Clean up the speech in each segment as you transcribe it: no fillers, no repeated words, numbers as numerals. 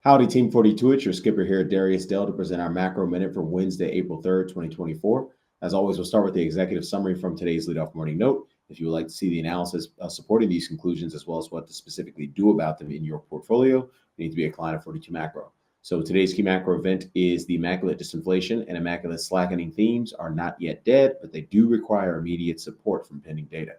Howdy, Team 42. It's your skipper here, Darius Dale, to present our macro minute for Wednesday, April 3rd, 2024. As always, we'll start with the executive summary from today's leadoff morning note. If you would like to see the analysis supporting these conclusions, as well as what to specifically do about them in your portfolio, you need to be a client of 42 Macro. So today's key macro event is the immaculate disinflation and immaculate slackening themes are not yet dead, but they do require immediate support from pending data.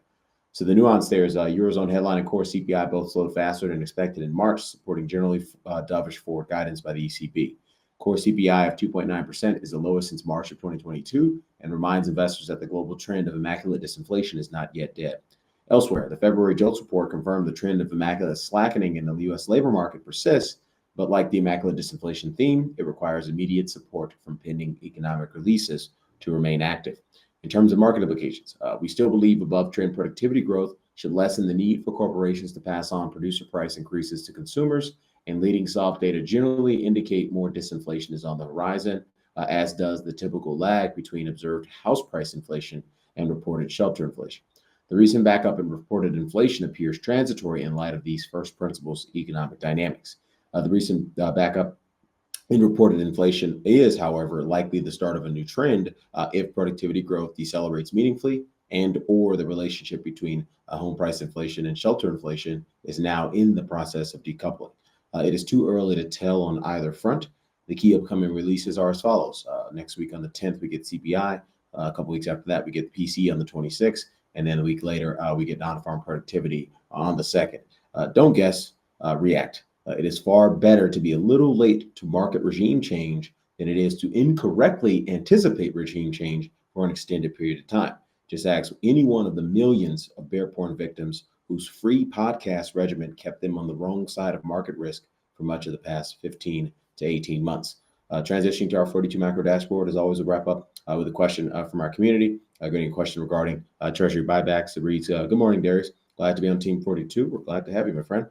So the nuance there is Eurozone headline and core CPI both slowed faster than expected in March, supporting generally dovish forward guidance by the ECB. Core CPI of 2.9% is the lowest since March of 2022 and reminds investors that the global trend of immaculate disinflation is not yet dead. Elsewhere, the February JOLTS report confirmed the trend of immaculate slackening in the U.S. labor market persists, but like the immaculate disinflation theme, it requires immediate support from pending economic releases to remain active. In terms of market implications, we still believe above trend productivity growth should lessen the need for corporations to pass on producer price increases to consumers, and leading soft data generally indicate more disinflation is on the horizon, as does the typical lag between observed house price inflation and reported shelter inflation. The recent backup in reported inflation appears transitory in light of these first principles economic dynamics. The recent backup in reported inflation is, however, likely the start of a new trend if productivity growth decelerates meaningfully and or the relationship between home price inflation and shelter inflation is now in the process of decoupling. It is too early to tell on either front. The key upcoming releases are as follows. Next week on the 10th, we get CPI. A couple weeks after that, we get the PCE on the 26th. And then a week later, we get non-farm productivity on the 2nd. Don't guess, react. It is far better to be a little late to market regime change than it is to incorrectly anticipate regime change for an extended period of time. Just ask any one of the millions of bear porn victims whose free podcast regimen kept them on the wrong side of market risk for much of the past 15 to 18 months. Transitioning to our 42 macro dashboard is always a wrap up with a question from our community. Getting a question regarding treasury buybacks. It reads, good morning, Darius. Glad to be on Team 42. We're glad to have you, my friend.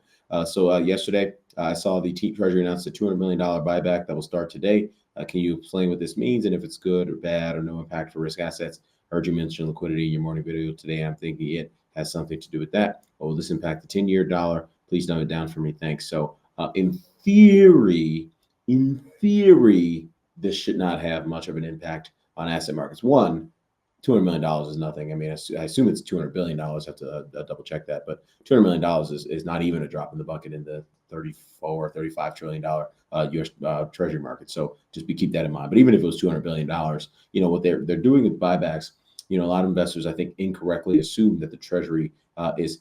So yesterday, I saw the Treasury announced a $200 million buyback that will start today. Can you explain what this means and if it's good or bad or no impact for risk assets? I heard you mention liquidity in your morning video today. I'm thinking it has something to do with that. Or will this impact the 10-year dollar? Please note it down for me. Thanks. So in theory, this should not have much of an impact on asset markets. One, $200 million is nothing. I mean, I assume it's $200 billion. I have to double check that, but $200 million is not even a drop in the bucket in the $34-35 trillion U.S. Treasury market. So just keep that in mind. But even if it was $200 billion, what they're doing with buybacks, a lot of investors, I think, incorrectly assume that the Treasury is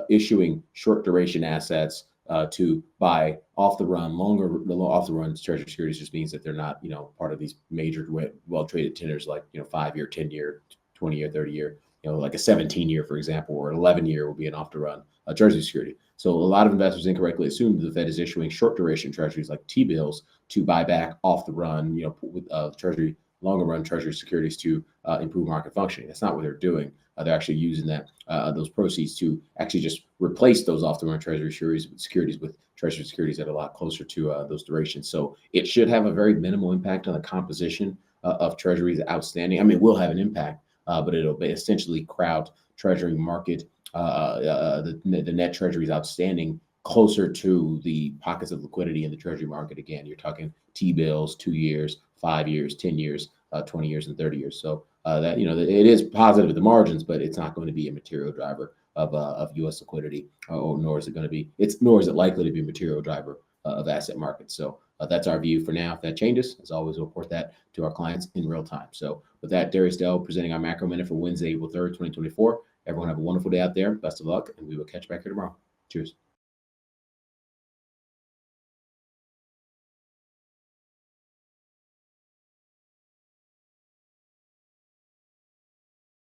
issuing short duration assets to buy off the run, off the run Treasury securities. Just means that they're not, part of these major well traded tenders like, 5-year, 10-year, 20-year, 30-year, like a 17-year, for example, or an 11-year will be an off the run Treasury security. So a lot of investors incorrectly assume that the Fed is issuing short duration Treasuries like T-bills to buy back off the run, with Treasury longer run Treasury securities to improve market functioning. That's not what they're doing. They're actually using those proceeds to actually just replace those off the run Treasury securities with Treasury securities that are a lot closer to those durations. So it should have a very minimal impact on the composition of Treasuries outstanding. I mean, it will have an impact, but it'll essentially crowd Treasury market, the net Treasuries outstanding closer to the pockets of liquidity in the Treasury market. Again, you're talking T-bills, 2 years, 5 years, 10 years, 20 years, and 30 years. So that it is positive at the margins, but it's not going to be a material driver of U.S. liquidity, nor is it likely to be a material driver of asset markets. So that's our view for now. If that changes, as always, we'll report that to our clients in real time. So with that, Darius Dale presenting our macro minute for Wednesday, April 3rd, 2024. Everyone have a wonderful day out there. Best of luck, and we will catch you back here tomorrow. Cheers.